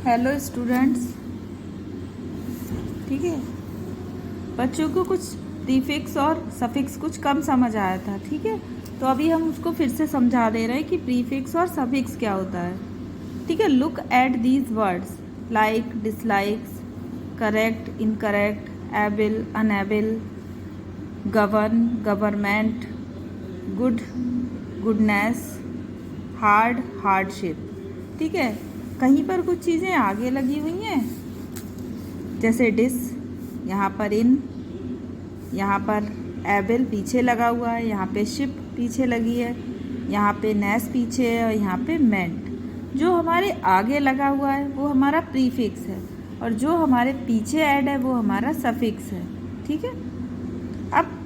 Hello students. ठीक है, बच्चों को कुछ प्रीफिक्स और सफिक्स कुछ कम समझ आया था। ठीक है, तो अभी हम उसको फिर से समझा दे रहे हैं कि प्रीफिक्स और सफिक्स क्या होता है। ठीक है, look at these words like, dislikes, correct, incorrect, able, unable, govern, government, good, goodness, hard, hardship. ठीक है, कहीं पर कुछ चीज़ें आगे लगी हुई हैं, जैसे डिस, यहाँ पर इन, यहाँ पर एबल पीछे लगा हुआ है, यहाँ पे शिप पीछे लगी है, यहाँ पे नेस पीछे है और यहाँ पे मेंट। जो हमारे आगे लगा हुआ है वो हमारा प्रीफिक्स है और जो हमारे पीछे ऐड है वो हमारा सफिक्स है। ठीक है, अब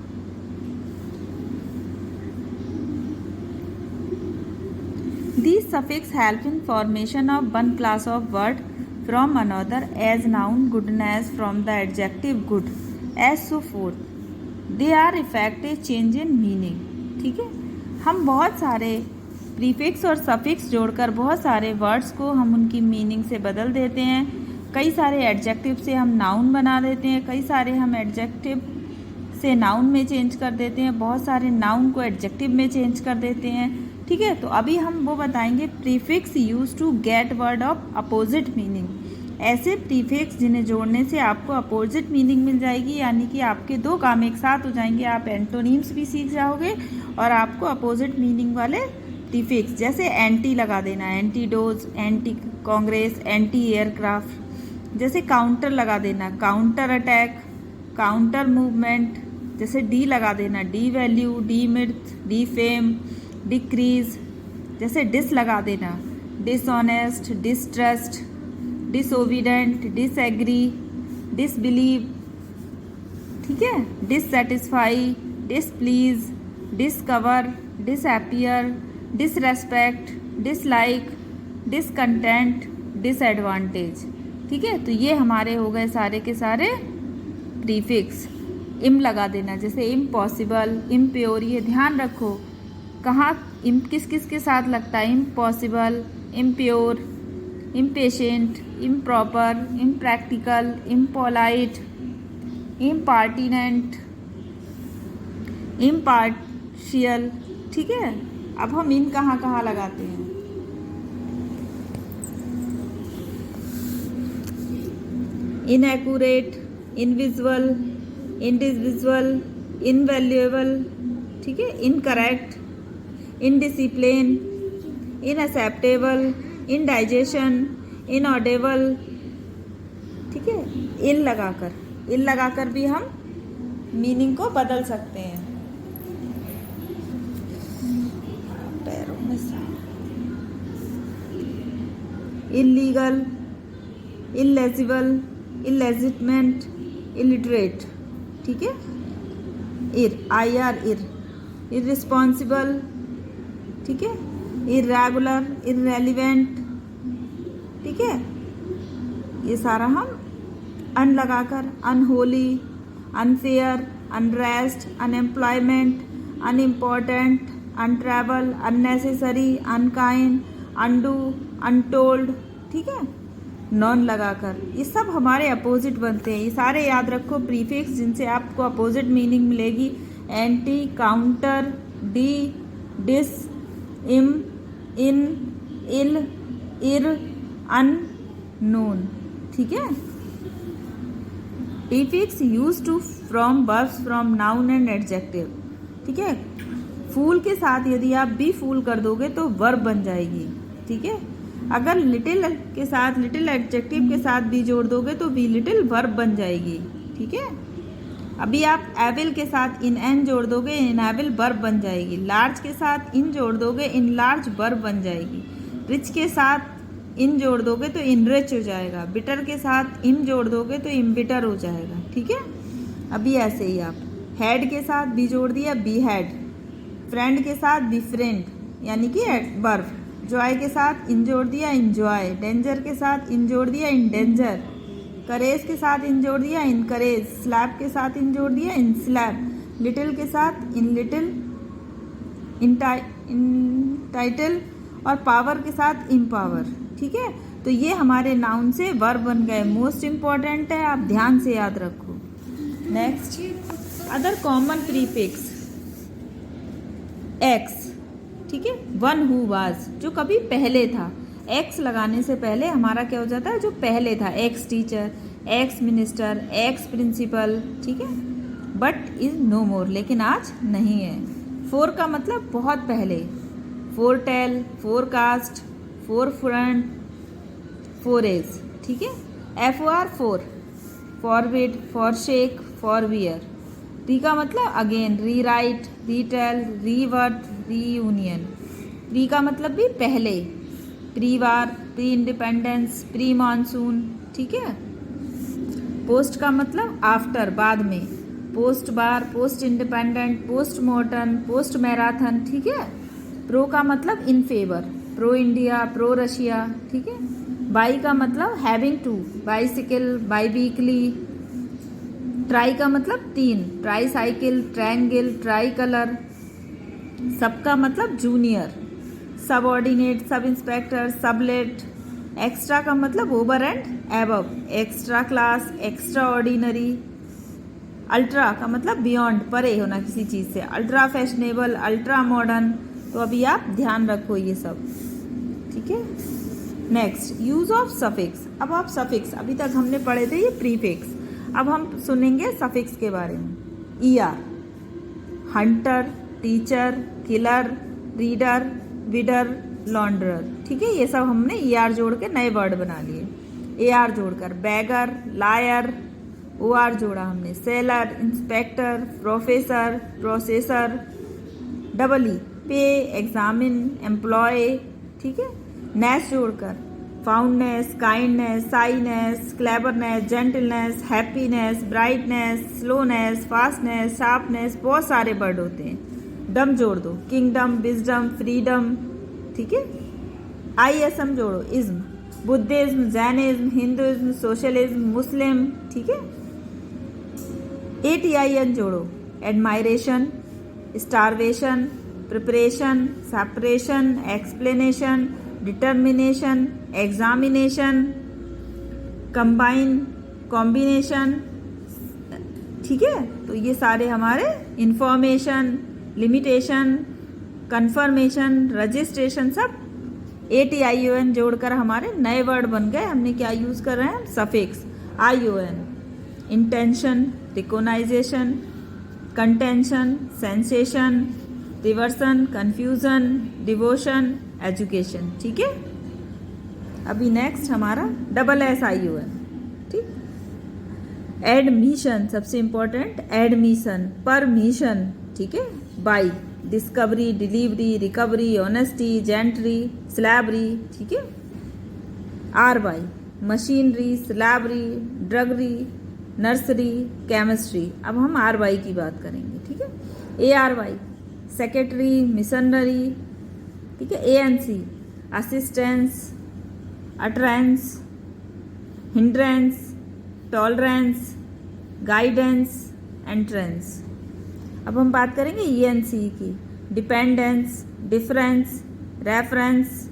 these suffix help in formation of one class of word from another as noun goodness from the adjective good as so forth. They are effect a change in meaning. ठीक है, हम बहुत सारे प्रीफिक्स और सफिक्स जोड़कर बहुत सारे words को हम उनकी मीनिंग से बदल देते हैं। कई सारे एडजेक्टिव से हम नाउन बना देते हैं, कई सारे हम एडजेक्टिव से नाउन में चेंज कर देते हैं, बहुत सारे नाउन को एडजेक्टिव में चेंज कर देते हैं। ठीक है, तो अभी हम वो बताएंगे prefix use to get word of opposite meaning. ऐसे प्रीफिक्स जिन्हें जोड़ने से आपको अपोजिट मीनिंग मिल जाएगी, यानी कि आपके दो काम एक साथ हो जाएंगे। आप एंटोनीम्स भी सीख जाओगे और आपको अपोजिट मीनिंग वाले प्रीफिक्स, जैसे एंटी लगा देना, antidote, anti Congress, anti aircraft. जैसे काउंटर लगा देना, काउंटर अटैक, काउंटर मूवमेंट। जैसे डी लगा देना, devalue, demerit, defame, decrease. जैसे डिस लगा देना, dishonest, distrust, disobedient, disagree, disbelieve. ठीक है, dissatisfy, displease, discover, disappear, disrespect, dislike, discontent, disadvantage. ठीक है, तो ये हमारे हो गए सारे के सारे प्रीफिक्स। इम लगा देना, जैसे इम्पॉसिबल, इम्प्योर। ये ध्यान रखो कहाँ इम किस किस के साथ लगता है। Impossible, impure, impatient, improper, impractical, impolite, impertinent, impartial. ठीक है, अब हम इन कहाँ कहाँ लगाते हैं। Inaccurate, invisible, individual, invaluable. ठीक है, incorrect, indiscipline, inacceptable, indigestion, inaudible. ठीक है, इल लगाकर भी हम मीनिंग को बदल सकते हैं। पैरों में इलीगल, इलेजिबल, इलेजिटमेंट, इलिटरेट। ठीक है, इररिस्पॉन्सिबल। ठीक है, इरेगुलर, इररेलिवेंट। ठीक है, ये सारा हम अन लगाकर, unholy, unfair, unrest, unemployment, unimportant, unravel, unnecessary, unkind, undo, untold. ठीक है, नॉन लगाकर, ये सब हमारे अपोजिट बनते हैं। ये सारे याद रखो प्रीफिक्स जिनसे आपको अपोजिट मीनिंग मिलेगी। Anti, counter, de, dis, im, in, il, ir, un, non. ठीक है, prefix use to from verbs from noun and adjective. ठीक है, फूल के साथ यदि आप बी फूल कर दोगे तो वर्ब बन जाएगी। ठीक है, अगर लिटिल के साथ, लिटिल एडजेक्टिव के साथ बी जोड़ दोगे तो बी लिटिल वर्ब बन जाएगी। ठीक है, अभी आप एबल के साथ इन एन जोड़ दोगे, इन एबल वर्ब बन जाएगी। लार्ज के साथ इन जोड़ दोगे, इन लार्ज वर्ब बन जाएगी। रिच के साथ इन जोड़ दोगे तो इन रिच हो जाएगा। बिटर के साथ इन जोड़ दोगे तो इन बिटर हो जाएगा। ठीक है, अभी ऐसे ही आप हेड के साथ बी जोड़ दिया, बी हेड। फ्रेंड के साथ बी फ्रेंड, यानी कि वर्ब। जॉय के साथ इन जोड़ दिया, इंजॉय। डेंजर के साथ इन जोड़ दिया, इन डेंजर। करेज के साथ इन जोड़ दिया, इन करेज। स्लैब के साथ इन जोड़ दिया, इन स्लैब। लिटिल के साथ इन लिटिल, इन टाइटल और पावर के साथ इम्पावर। ठीक है, तो ये हमारे नाउन से वर्ब बन गए। मोस्ट इम्पॉर्टेंट है, आप ध्यान से याद रखो। Next, other common prefix x, ठीक है। वन हु वाज, जो कभी पहले था। एक्स लगाने से पहले हमारा क्या हो जाता है, जो पहले था। Ex teacher, ex minister, ex principal, ठीक है। बट इज नो मोर, लेकिन आज नहीं है। फोर का मतलब बहुत पहले। Foretell, forecast, forefront, forage, ठीक है। F O R for, forbid, forsake, forbear. Re का मतलब again, rewrite, retell, rebirth, reunion. Pre का मतलब भी पहले। Prewar, pre independence, pre monsoon, ठीक है। पोस्ट का मतलब आफ्टर, बाद में। Postwar, post independent, post modern, post marathon, ठीक है। प्रो का मतलब in favour, pro India, pro Russia, ठीक है। बाई का मतलब having two, bicycle, bi weekly. Tri का मतलब तीन, tri cycle, triangle, tri colour. Sub का मतलब जूनियर, सब ordinate, sub inspector, sublet. Extra का मतलब over and above, extra class, extra ordinary. Ultra का मतलब बियॉन्ड, परे होना किसी चीज़ से। Ultra fashionable, ultra modern. तो अभी आप ध्यान रखो ये सब, ठीक है। Next, use of suffix. अब आप सफिक्स, अभी तक हमने पढ़े थे ये प्रीफिक्स, अब हम सुनेंगे सफिक्स के बारे में। E R, Hunter, teacher, killer, reader, weeder, launderer, ठीक है। ये सब हमने ई आर जोड़ के नए वर्ड बना लिए। ए आर जोड़कर बैगर, लायर। ओ आर जोड़ा हमने, seller, inspector, professor, processor. Double E, payee, examinee, employee, ठीक है। नेस जोड़कर fondness, kindness, shyness, cleverness, gentleness, happiness, brightness, slowness, fastness, sharpness, बहुत सारे वर्ड होते हैं। डम जोड़ दो, किंगडम, विजडम, फ्रीडम, ठीक है। आई एस एम जोड़ो, ism, Buddhism, Jainism, Hinduism, socialism, Muslim, ठीक है। ए टी आई एन जोड़ो, admiration, starvation, preparation, separation, explanation, determination, examination, combine, combination, ठीक है। तो ये सारे हमारे इंफॉर्मेशन, लिमिटेशन, कंफर्मेशन, रजिस्ट्रेशन, सब ATION जोड़कर हमारे नए वर्ड बन गए। हमने क्या यूज कर रहे हैं, suffix ION। Intention, recognition, contention, sensation, reversion, confusion, devotion, education, ठीक है। अभी नेक्स्ट हमारा SSION, ठीक। एडमिशन, सबसे इंपॉर्टेंट, एडमिशन, परमिशन, ठीक है। Y, discovery, delivery, recovery, honesty, gentry, slavery, ठीक है। R Y, machinery, slavery, drudgery, nursery, chemistry. अब हम आर बाई की बात करेंगे, ठीक है। ARY, सेक्रेटरी, मिशनरी, ठीक है। ANC, assistance, utterance, hindrance, tolerance, guidance, entrance. अब हम बात करेंगे ENC की, dependence, difference, reference,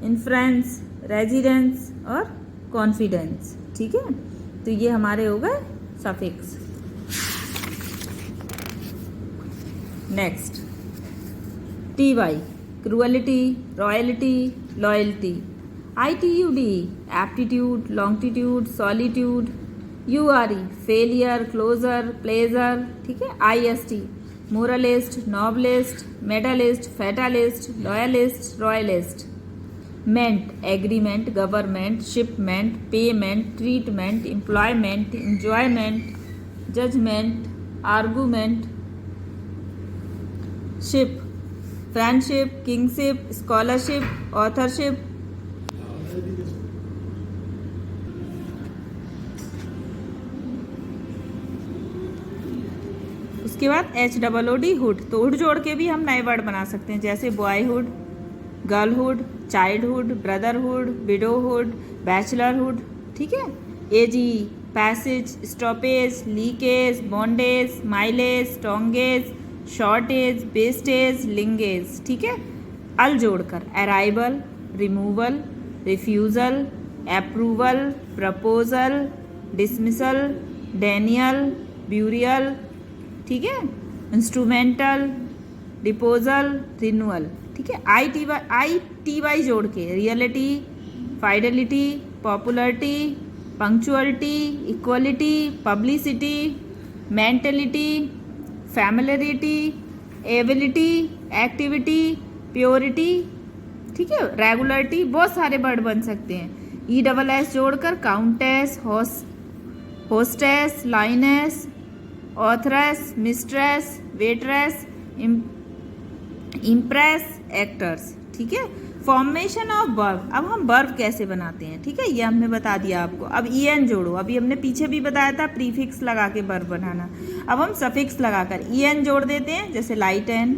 inference, residence और कॉन्फिडेंस, ठीक है। तो ये हमारे हो गए suffix. Next, TY, cruelty, royalty, loyalty. ITUD, aptitude, longitude, solitude. URE, failure, closure, pleasure, ठीक है। IST, moralist, novelist, medallist, fatalist, loyalist, royalist. Ment, agreement, government, shipment, payment, treatment, employment, enjoyment, judgement, argument. Ship, friendship, kingship, scholarship, authorship. उसके बाद HOOD, hood. तो hood जोड़ के भी हम नए वर्ड बना सकते हैं, जैसे boyhood, girlhood, childhood, brotherhood, widowhood, bachelorhood, ठीक है। AGE, passage, stoppage, leakage, bondage, mileage, tonnage, shortage, wastage, linkage, ठीक है। अल जोड़कर arrival, removal, refusal, approval, proposal, dismissal, denial, burial, ठीक है, इंस्ट्रूमेंटल, डिपोजल, रिन्यूअल, ठीक है। आई टी वाई जोड़ के reality, fidelity, popularity, punctuality, equality, publicity, mentality, familiarity, ability, activity, purity, ठीक है, रेगुलरिटी, बहुत सारे वर्ड बन सकते हैं। ई डबल एस जोड़कर countess, hostess, lioness, authoress, mistress, waitress, empress, actress, ठीक है। फॉर्मेशन ऑफ वर्ब, अब हम वर्ब कैसे बनाते हैं, ठीक है, ये हमने बता दिया आपको। अब en जोड़ो, अभी हमने पीछे भी बताया था प्रीफिक्स लगा के वर्ब बनाना। अब हम सफिक्स लगाकर en जोड़ देते हैं, जैसे लाइटन,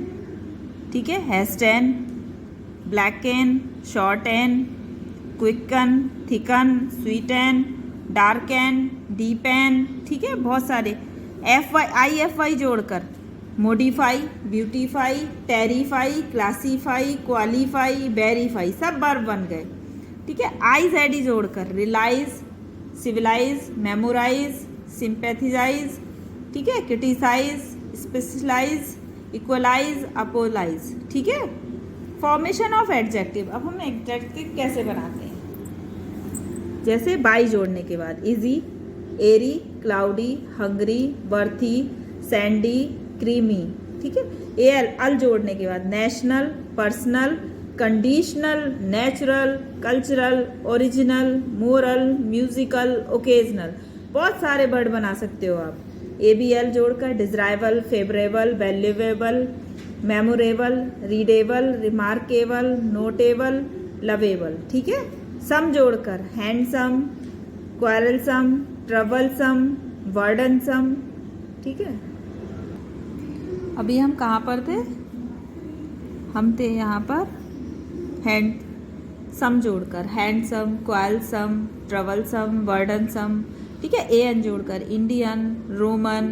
ठीक है, hasten, blacken, shorten, quicken, thicken, sweeten, darken, deepen, ठीक है, बहुत सारे। IFY जोड़कर modify, beautify, terrify, classify, qualify, verify, सब वर्ब बन गए, ठीक है। IZD जोड़कर रिलाइज, सिविलाइज, मेमोराइज, सिंपैथिजाइज, ठीक है, क्रिटिसाइज, स्पेशलाइज, इक्वलाइज, अपोलाइज, ठीक है। फॉर्मेशन ऑफ एडजेक्टिव, अब हम एडजेक्टिव कैसे बनाते हैं, जैसे बाई जोड़ने के बाद easy, airy, cloudy, hungry, worthy, sandy, creamy, ठीक है। अल जोड़ने के बाद national, personal, conditional, natural, cultural, original, moral, musical, occasional, बहुत सारे वर्ड बना सकते हो आप। ABL जोड़कर desirable, favourable, valuable, memorable, readable, remarkable, notable, lovable, ठीक है। सम जोड़कर हैंडसम, क्वारलसम, ट्रबलसम, वर्डनसम, ठीक है। अभी हम कहाँ पर थे, हम थे यहाँ पर हैंड सम जोड़कर हैंडसम, क्वालसम, ट्रबलसम, वर्डनसम, ठीक है। AN जोड़कर इंडियन, रोमन,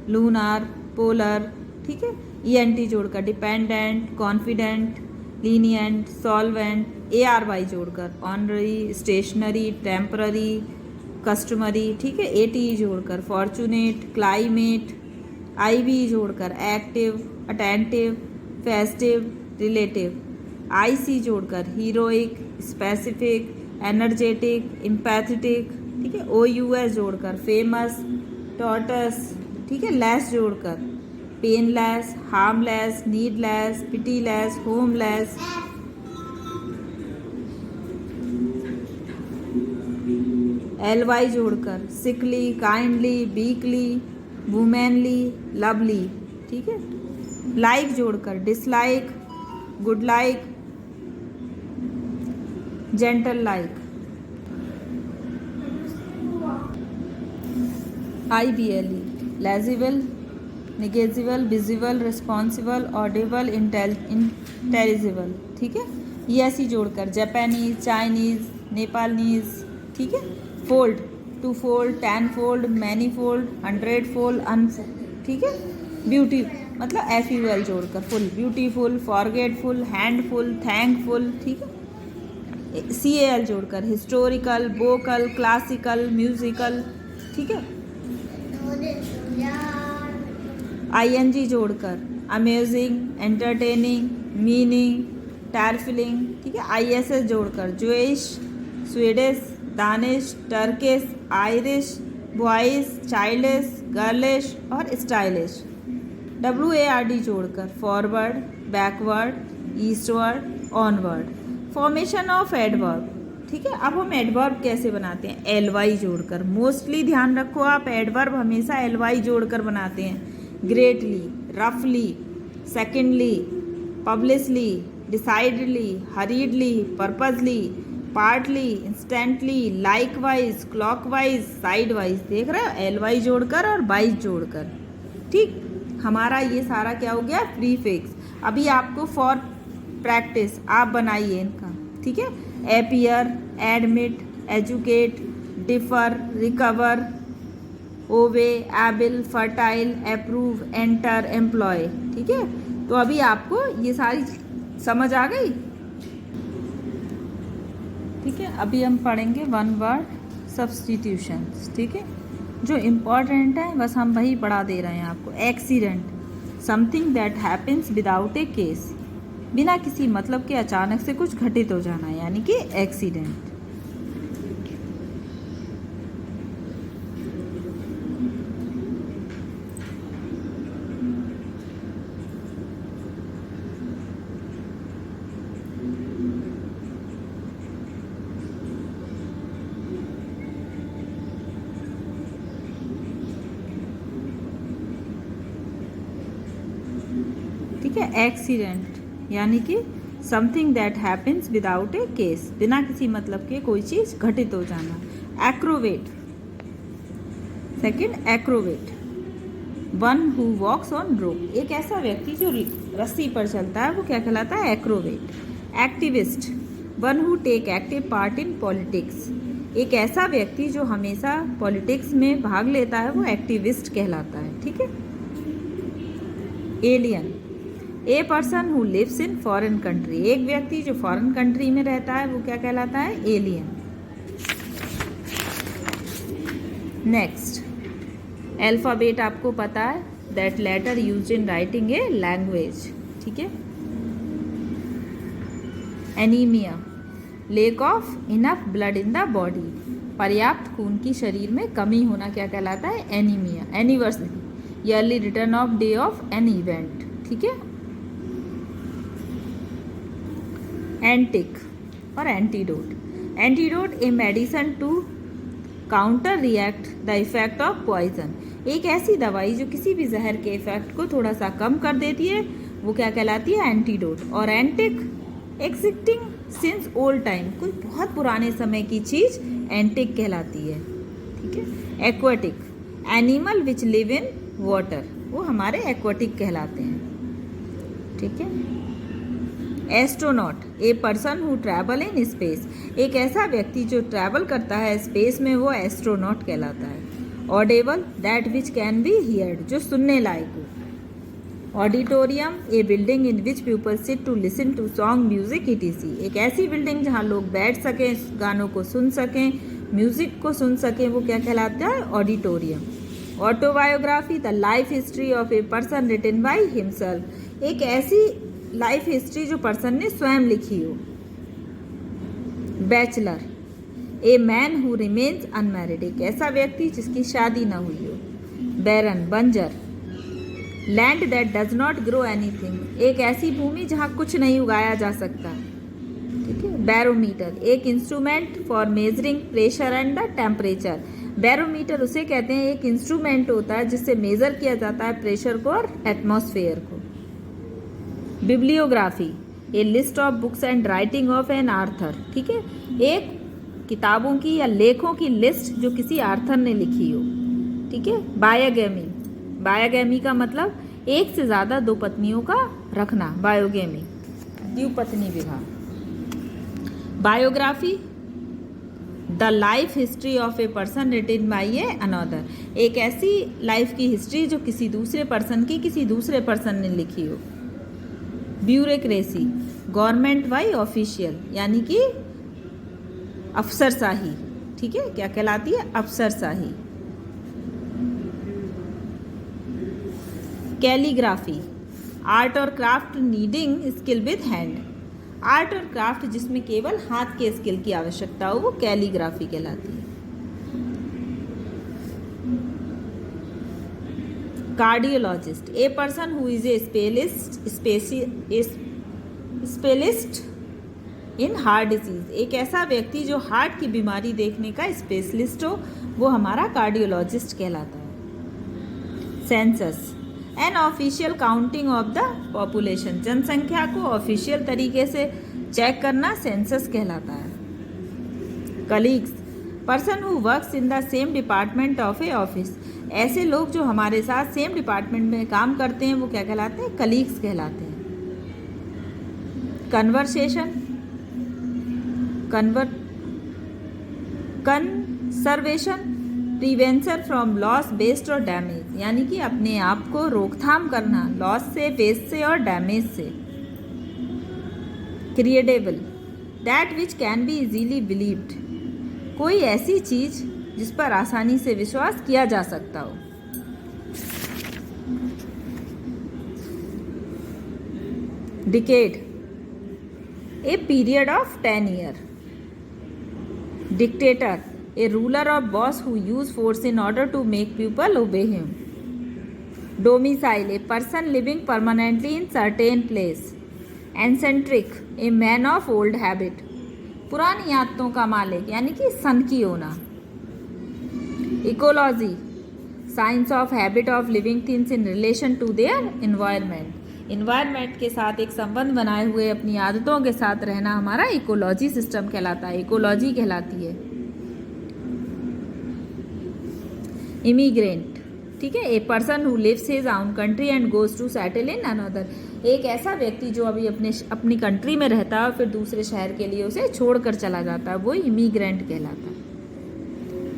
लूनार, पोलर, ठीक है। ENT जोड़कर dependent, confident, lenient, solvent. ARY जोड़कर ऑनररी, स्टेशनरी, टेम्पररी, कस्टमरी, ठीक है। ATE जोड़कर फॉर्चुनेट, क्लाइमेट। IB जोड़कर active, attentive, festive, relative. IC जोड़कर हीरोइक, स्पेसिफिक, एनर्जेटिक, इम्पैथेटिक, ठीक है। OUS जोड़कर फेमस, टॉर्टस, ठीक है। लेस जोड़कर painless, harmless, needless, pitiless, homeless. LY जोड़कर sickly, kindly, weekly, womanly, lovely, ठीक है। लाइक जोड़कर dislike, godlike, gentle like. IBLE legible, negligible, visible, responsible, audible, intelligible, ठीक है। ESE जोड़कर जापानीज, चाइनीज, नेपालीज, ठीक है। Fold, twofold, 10 fold, manifold, 100 fold, ठीक है। ब्यूटी मतलब FUL जोड़कर full, beautiful, forgetful, handful, thankful, ठीक है। CAL जोड़कर हिस्टोरिकल, वोकल, क्लासिकल, म्यूजिकल, ठीक है। ING जोड़कर अमेजिंग, एंटरटेनिंग, मीनिंग, टायरफिलिंग, ठीक है। ISS जोड़कर Jewish, Swedish, Danish, Turkish, Irish, boys, childish, girlish और स्टाइलिश। WARD जोड़कर forward, backward, eastward, onward. Formation of adverb, ठीक है। अब हम एडवर्ब कैसे बनाते हैं, LY जोड़कर। मोस्टली ध्यान रखो आप, एडवर्ब हमेशा LY जोड़कर बनाते हैं। ग्रेटली, रफली, secondly, publicly, decidedly, hurriedly, purposely, partly, instantly, likewise, clockwise, sidewise. देख रहे हो, LY जोड़कर और वाइज जोड़कर, ठीक। हमारा ये सारा क्या हो गया, प्रीफिक्स। अभी आपको फॉर प्रैक्टिस आप बनाइए इनका, ठीक है। Appear, admit, educate, differ, recover, owe, able, fertile, approve, enter, employ, ठीक है। तो अभी आपको ये सारी समझ आ गई। ठीक है, अभी हम पढ़ेंगे वन वर्ड सब्स्टिट्यूशंस। ठीक है, जो इम्पॉर्टेंट है बस हम वही पढ़ा दे रहे हैं आपको। Accident, something that happens without a cause, बिना किसी मतलब के अचानक से कुछ घटित हो जाना, यानी कि एक्सीडेंट। ठीक है, एक्सीडेंट यानी कि something that happens without a cause, बिना किसी मतलब के कोई चीज घटित हो जाना। Acrobat, second acrobat, one who walks on rope, एक ऐसा व्यक्ति जो रस्सी पर चलता है वो क्या कहलाता है? Acrobat. Activist, one who take active part in politics, एक ऐसा व्यक्ति जो हमेशा पॉलिटिक्स में भाग लेता है वो एक्टिविस्ट कहलाता है। ठीक है। Alien, a person who lives in foreign country, एक व्यक्ति जो फॉरेन कंट्री में रहता है वो क्या कहलाता है? एलियन। नेक्स्ट, अल्फाबेट आपको पता है, that letter used in writing a language. ठीक है। Anaemia, lack of enough blood in the body, पर्याप्त खून की शरीर में कमी होना क्या कहलाता है? Anaemia. Anniversary, yearly return of day of an event. ठीक है। एंटिक और antidote, antidote a medicine to counter react the effect of poison, एक ऐसी दवाई जो किसी भी जहर के इफेक्ट को थोड़ा सा कम कर देती है वो क्या कहलाती है? एंटीडोट। और antique, existing since old time, कोई बहुत पुराने समय की चीज एंटिक कहलाती है। ठीक है। Aquatic, animal which live in water, वो हमारे एक्वाटिक कहलाते हैं। ठीक है। Astronaut, A person who travel in space, एक ऐसा व्यक्ति जो ट्रैवल करता है स्पेस में वो एस्ट्रोनॉट कहलाता है। Audible, that which can be heard, जो सुनने लायक हो। Auditorium, a building in which people sit to listen to song music etc, एक ऐसी बिल्डिंग जहाँ लोग बैठ सकें, गानों को सुन सकें, म्यूजिक को सुन सकें, वो क्या कहलाता है? Auditorium. Autobiography, the life history of a person written by himself, एक ऐसी लाइफ हिस्ट्री जो पर्सन ने स्वयं लिखी हो। Bachelor, a man who remains unmarried, एक ऐसा व्यक्ति जिसकी शादी न हुई हो। बैरन, बंजर, land that does not grow anything, एक ऐसी भूमि जहाँ कुछ नहीं उगाया जा सकता। ठीक है। बैरोमीटर, एक instrument for measuring pressure and the temperature, barometer उसे कहते हैं एक इंस्ट्रूमेंट होता है जिससे मेजर किया जाता है प्रेशर को और एटमॉस्फेयर को। Bibliography, a list of books and writing of an author, ठीक है, एक किताबों की या लेखों की लिस्ट जो किसी आर्थर ने लिखी हो। ठीक है। बायोगेमी, बायोगेमी का मतलब एक से ज़्यादा दो पत्नियों का रखना, बायोगेमी, द्विपत्नी विवाह। Biography, the life history of a person written by a another, एक ऐसी लाइफ की हिस्ट्री जो किसी दूसरे पर्सन की किसी दूसरे पर्सन ने लिखी हो। ब्यूरोक्रेसी, गवर्नमेंट बाई ऑफिशियल, यानी कि अफसरशाही। ठीक है, क्या कहलाती है? अफसरशाही। कैलीग्राफी, आर्ट और craft needing skill with hand, art और क्राफ्ट जिसमें केवल हाथ के स्किल की आवश्यकता हो वो कैलीग्राफी कहलाती है। Cardiologist, A person who is a specialist in heart disease, एक ऐसा व्यक्ति जो हार्ट की बीमारी देखने का स्पेशलिस्ट हो वो हमारा कार्डियोलॉजिस्ट कहलाता है। Census, an official counting of the population, जनसंख्या को ऑफिशियल तरीके से चेक करना सेंसस कहलाता है। Colleagues, person who works in the same department of A office, ऐसे लोग जो हमारे साथ सेम डिपार्टमेंट में काम करते हैं वो क्या कहलाते हैं? कलीग्स कहलाते हैं। Conversation, conservation, prevention from loss, waste और डैमेज, यानी कि अपने आप को रोकथाम करना लॉस से, वेस्ट से और डैमेज से। Credible, that which can be easily believed, कोई ऐसी चीज जिस पर आसानी से विश्वास किया जा सकता हो। Decade, a period of 10 year. Dictator, a ruler or boss who use force in order to make people obey him. Domicile, a person living permanently in certain place. Eccentric, a man of old habit, पुरानी आदतों का मालिक यानी कि सनकी होना। Ecology, science of habit of living things in relation to their environment. Environment के साथ एक संबंध बनाए हुए अपनी आदतों के साथ रहना हमारा इकोलॉजी सिस्टम कहलाता है, इकोलॉजी कहलाती है। इमिग्रेंट, ठीक है, a person who lives his own country and goes to settle in another, एक ऐसा व्यक्ति जो अभी अपनी कंट्री में रहता है और फिर दूसरे शहर के लिए उसे छोड़कर चला जाता है, वो इमिग्रेंट कहलाता है।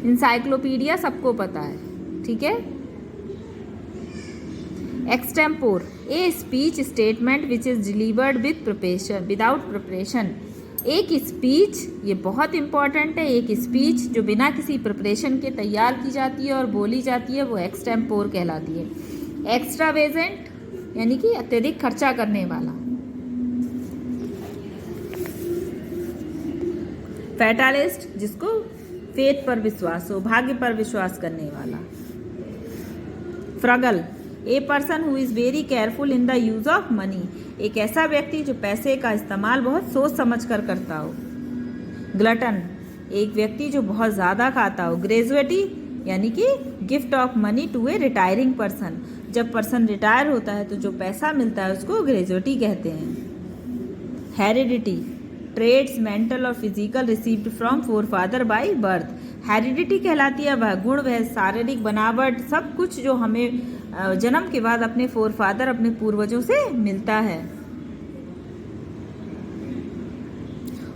इंसाइक्लोपीडिया सबको पता है, ठीक है। Extempore, a speech statement which is delivered with preparation without preparation, एक स्पीच, ये बहुत इंपॉर्टेंट है, एक स्पीच जो बिना किसी प्रिपरेशन के तैयार की जाती है और बोली जाती है वो एक्सटेम्पोर कहलाती है। एक्स्ट्रावेजेंट यानी कि अत्यधिक खर्चा करने वाला। फैटालिस्ट, जिसको फेथ पर विश्वास हो, भाग्य पर विश्वास करने वाला। Frugal, a person who is very careful in the use of money, एक ऐसा व्यक्ति जो पैसे का इस्तेमाल बहुत सोच समझ कर करता हो। ग्लटन, एक व्यक्ति जो बहुत ज़्यादा खाता हो। ग्रेजुएटी यानी कि gift of money to a retiring person, जब पर्सन रिटायर होता है तो जो पैसा मिलता है उसको ग्रेजुएटी कहते हैं। हेरिडिटी, ट्रेड्स मेंटल और physical received from forefather by birth, heredity कहलाती है वह गुण, वह शारीरिक बनावट, सब कुछ जो हमें जन्म के बाद अपने फोरफादर अपने पूर्वजों से मिलता है।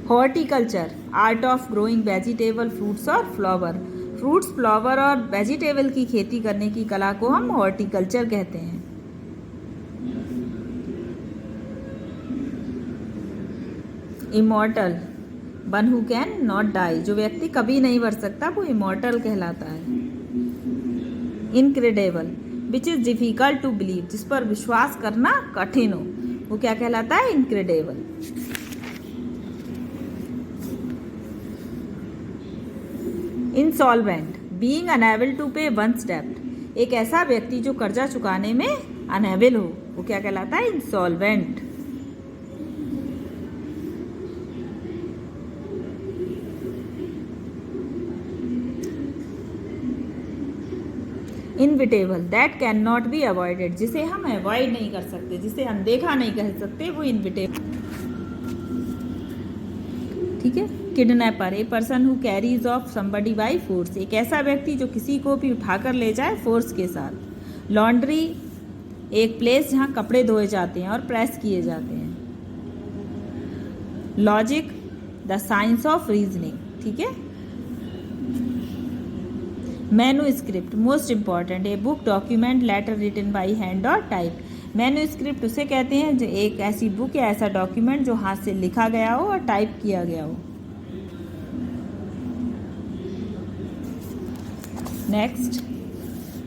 Horticulture, art of growing vegetable fruits और फ्लावर, फ्रूट्स फ्लावर और वेजिटेबल की खेती करने की कला को हम हॉर्टिकल्चर कहते हैं। Immortal, one who can not die, जो व्यक्ति कभी नहीं मर सकता वो इमॉर्टल कहलाता है। Incredible, which is difficult to believe, जिस पर विश्वास करना कठिन हो, वो क्या कहलाता है? Incredible. Insolvent, being unable to pay one's डेब्ट, एक ऐसा व्यक्ति जो कर्जा चुकाने में अनएबल हो, वो क्या कहलाता है? Insolvent. Inevitable, that can not be avoided, जिसे हम अवॉइड नहीं कर सकते, जिसे अनदेखा नहीं कर सकते, वो इनविटेबल, ठीक है। Kidnapper, A person who carries of somebody by force, एक ऐसा व्यक्ति जो किसी को भी उठाकर ले जाए फोर्स के साथ। लॉन्ड्री, एक प्लेस जहाँ कपड़े धोए जाते हैं और प्रेस किए जाते हैं। Logic, the science of reasoning, ठीक है। Manuscript, most important, a book, document, letter written by hand और टाइप। मैन्युस्क्रिप्ट उसे कहते हैं जो एक ऐसी बुक या ऐसा डॉक्यूमेंट जो हाथ से लिखा गया हो और टाइप किया गया हो। नेक्स्ट,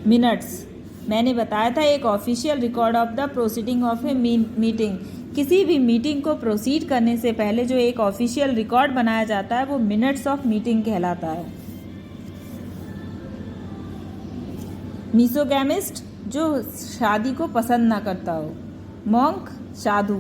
मिनट्स, मैंने बताया था एक official record of the proceeding of a meeting, किसी भी मीटिंग को प्रोसीड करने से पहले जो एक ऑफिशियल रिकॉर्ड बनाया जाता है वो मिनट्स ऑफ मीटिंग कहलाता है। मिसोगैमिस्ट, जो शादी को पसंद ना करता हो। मॉन्क, साधु।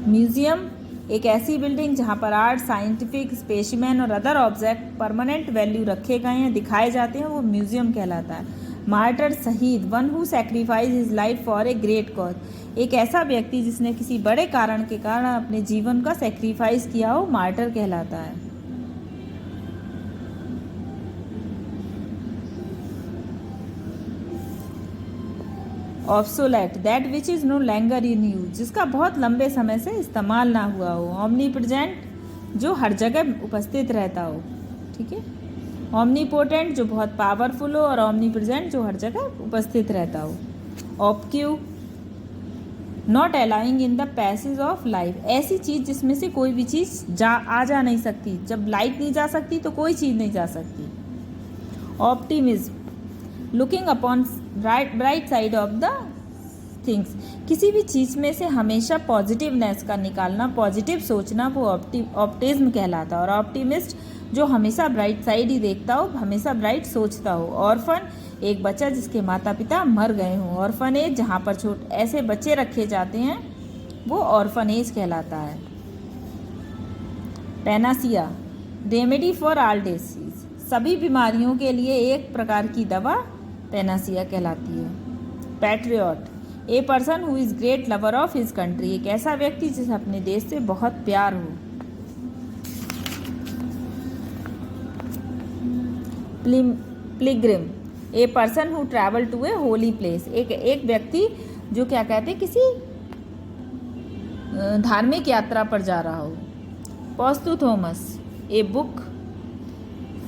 म्यूजियम, एक ऐसी बिल्डिंग जहाँ पर आर्ट, साइंटिफिक स्पेसिमेन और अदर ऑब्जेक्ट परमानेंट वैल्यू रखे गए हैं, दिखाए जाते हैं, वो म्यूजियम कहलाता है। मार्टर, शहीद, one who sacrifice his life for a great cause, एक ऐसा व्यक्ति जिसने किसी बड़े कारण के कारण अपने जीवन का सैक्रिफाइस किया हो, मार्टर कहलाता है। Obsolete, that which is no longer in use, जिसका बहुत लंबे समय से इस्तेमाल ना हुआ हो। ऑमनीप्रेजेंट, जो हर जगह उपस्थित रहता हो, ठीक है। ऑमनीपोटेंट, जो बहुत पावरफुल हो, और ऑमनीप्रेजेंट, जो हर जगह उपस्थित रहता हो। Opaque, not allowing in the passage of life, ऐसी चीज़ जिसमें से कोई भी चीज़ जा नहीं सकती। जब लाइट नहीं जा सकती तो कोई चीज़ नहीं जा सकती। Optimism, looking upon bright side of the things, किसी भी चीज़ में से हमेशा पॉजिटिवनेस का निकालना, पॉजिटिव सोचना, वो ऑप्टिज्म कहलाता है। और ऑप्टिमिस्ट जो हमेशा ब्राइट साइड ही देखता हो, हमेशा ब्राइट सोचता हो। ऑर्फन, एक बच्चा जिसके माता पिता मर गए हों। ऑर्फनेज, जहाँ पर ऐसे बच्चे रखे जाते हैं वो ऑर्फनेज कहलाता है। Panacea, remedy for all disease, सभी बीमारियों के लिए एक प्रकार की दवा पैनासिया कहलाती है। Patriot, A person who is great lover of his country, एक ऐसा व्यक्ति जिसे अपने देश से बहुत प्यार हो। Pilgrim, a person who travel to a holy place, एक व्यक्ति जो क्या कहते हैं किसी धार्मिक यात्रा पर जा रहा हो। Posthumous, a book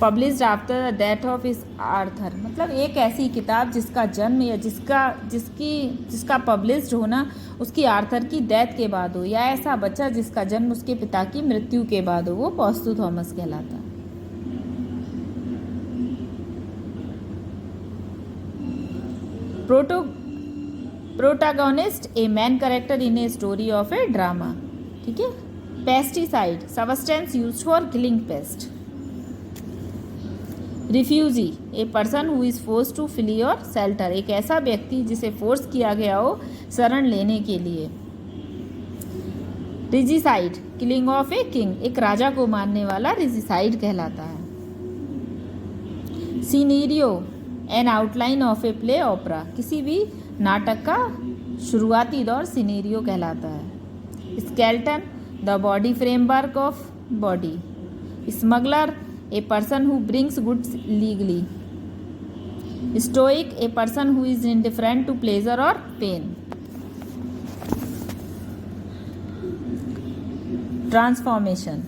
published after the death of his author, मतलब एक ऐसी किताब जिसका जन्म या जिसका पब्लिश्ड होना उसकी आर्थर की डेथ के बाद हो, या ऐसा बच्चा जिसका जन्म उसके पिता की मृत्यु के बाद हो, वो पोस्थुथोमस कहलाता है। Protagonist, a main character in a story of a drama, ठीक है। Pesticide, substance used for killing pest. Refugee, a person who is force to flee और शेल्टर, एक ऐसा व्यक्ति जिसे फोर्स किया गया हो शरण लेने के लिए। Regicide, killing of a king, एक राजा को मारने वाला रिजिसाइड कहलाता है। Scenario, an outline of a play opera, किसी भी नाटक का शुरुआती दौर सीनेरियो कहलाता है। Skeleton, the body framework of body. Smuggler, a person who brings goods legally. Stoic, a person who is indifferent to pleasure और pain. Transformation,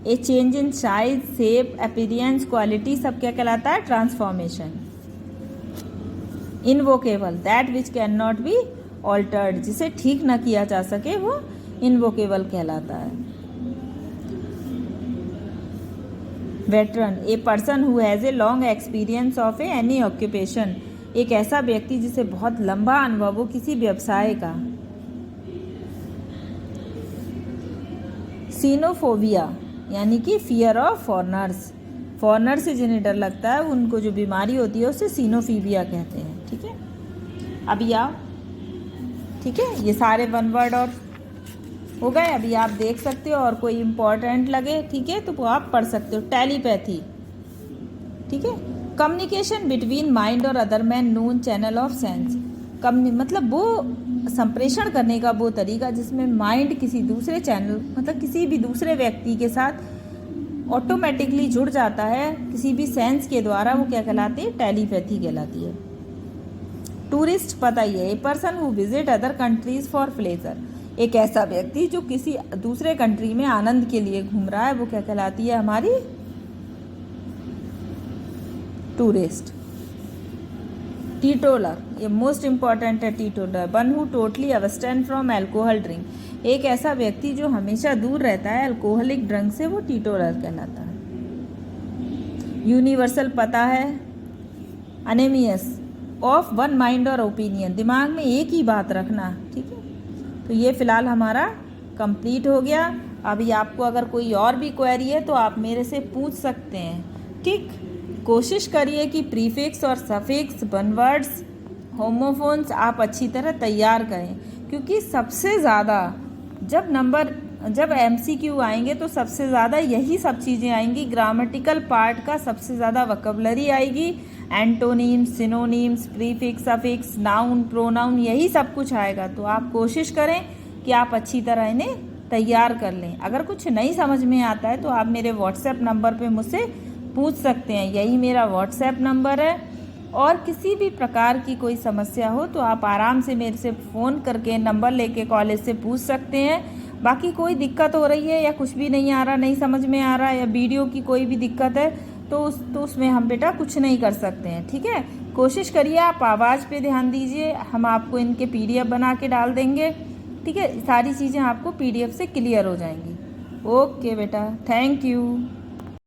a change in size, shape, appearance, quality, सब क्या कहलाता है? Transformation. इनवोकेबल, that which can not be altered, जिसे ठीक न किया जा सके वो इनवोकेबल कहलाता है। Veteran, A person who has a long experience of A any occupation, एक ऐसा व्यक्ति जिसे बहुत लंबा अनुभव हो किसी व्यवसाय का। सीनोफोबिया, यानी कि फियर ऑफ फॉरनर्स, फॉरनर से जिन्हें डर लगता है उनको जो बीमारी होती है उसे सीनोफोबिया कहते हैं, ठीक है। अभी आप, ठीक है, ये सारे वन वर्ड और हो गए। अभी आप देख सकते हो और कोई इम्पोर्टेंट लगे, ठीक है, तो वो आप पढ़ सकते हो। टेलीपैथी, ठीक है, कम्युनिकेशन बिटवीन माइंड और other man known channel of sense, मतलब वो संप्रेषण करने का वो तरीका जिसमें माइंड किसी दूसरे चैनल, मतलब किसी भी दूसरे व्यक्ति के साथ ऑटोमेटिकली जुड़ जाता है किसी भी सेंस के द्वारा, वो क्या कहलाती है? टेलीपैथी कहलाती है। टूरिस्ट, पता ही है, a person who visit other countries for pleasure, एक ऐसा व्यक्ति जो किसी दूसरे कंट्री में आनंद के लिए घूम रहा है, वो क्या कहलाती है? हमारी टूरिस्ट। टीटोलर, ये मोस्ट इंपॉर्टेंट है। Teetotaller, one who totally abstain from alcohol drink, एक ऐसा व्यक्ति जो हमेशा दूर रहता है अल्कोहलिक ड्रंक से, वो टीटोलर कहलाता है। यूनिवर्सल, पता है। अनेमियस, ऑफ वन माइंड और ओपिनियन, दिमाग में एक ही बात रखना, ठीक है। तो ये फिलहाल हमारा कंप्लीट हो गया। अभी आपको अगर कोई और भी क्वेरी है तो आप मेरे से पूछ सकते हैं, ठीक। कोशिश करिए कि प्रीफिक्स और सफिक्स, बनवर्ड्स, होमोफोन्स आप अच्छी तरह तैयार करें, क्योंकि सबसे ज़्यादा जब एमसीक्यू आएंगे तो सबसे ज़्यादा यही सब चीज़ें आएंगी। ग्रामेटिकल पार्ट का सबसे ज़्यादा वोकैबुलरी आएगी, antonyms, सिनोनीम्स, prefix, suffix, noun, pronoun, यही सब कुछ आएगा। तो आप कोशिश करें कि आप अच्छी तरह इन्हें तैयार कर लें। अगर कुछ नहीं समझ में आता है तो आप मेरे व्हाट्सएप नंबर पे मुझसे पूछ सकते हैं, यही मेरा व्हाट्सएप नंबर है। और किसी भी प्रकार की कोई समस्या हो तो आप आराम से मेरे से फ़ोन करके नंबर लेके कॉलेज से पूछ सकते हैं। बाकी कोई दिक्कत हो रही है या कुछ भी नहीं आ रहा, नहीं समझ में आ रहा है, या वीडियो की कोई भी दिक्कत है तो उसमें हम बेटा कुछ नहीं कर सकते हैं, ठीक है। कोशिश करिए आप आवाज़ पे ध्यान दीजिए, हम आपको इनके PDF बना के डाल देंगे। ठीक है, सारी चीज़ें आपको PDF से क्लियर हो जाएंगी। ओके बेटा, थैंक यू।